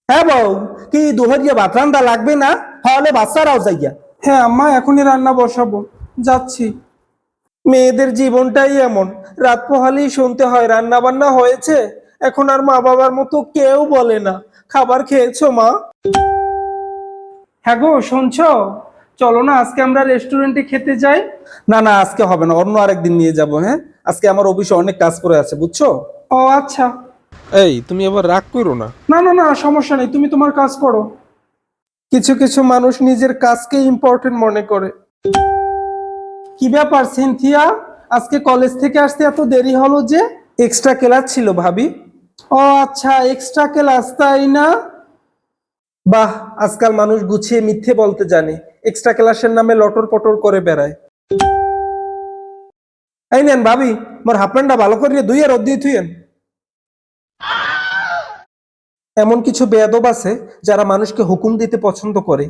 হ্যাঁ বউ, কি দুহরিয়া ভাত রান্দা লাগবে না? তাহলে বাচ্চারাও যাইয়া। হ্যাঁ আম্মা, এখনই রান্না বসাবো, যাচ্ছি। মেয়েদের জীবনটাই এমন, রাত পোহালেই শুনতে হয় রান্না বান্না হয়েছে। এখন আর মা বাবার মতো কেউ বলে না খাবার খেয়েছো মা? হ্যাঁ গো, শুনছো? চলো না আজকে আমরা রেস্টুরেন্টে খেতে যাই। না না, আজকে হবে না, অন্য আরেকদিন নিয়ে যাব। হ্যাঁ, আজকে আমার অফিসে অনেক কাজ পড়ে আছে, বুঝছো? ও আচ্ছা। এই তুমি আবার রাগ করো না। না না না, সমস্যা নেই, তুমি তোমার কাজ করো। কিছু কিছু মানুষ নিজের কাজকে ইম্পর্টেন্ট মনে করে। কি ব্যাপার সিনথিয়া, আজকে কলেজ থেকে আসতে এত দেরি হলো যে? এক্সট্রা ক্লাস ছিল ভাবি। ও আচ্ছা, এক্সট্রা ক্লাস, তাই না? বাহ, আজকাল মানুষ গুছিয়ে মিথ্যে বলতে জানে, এক্সট্রা ক্লাসের নামে লটর পটর করে বেড়ায়। এই নেন ভাবি, মোর হাফ প্যান্টটা ভালো করে ধুইয়ে রোদ দিয়ে থুইয়েন। এমন কিছু বেয়াদব আছে যারা মানুষকে হুকুম দিতে পছন্দ করে।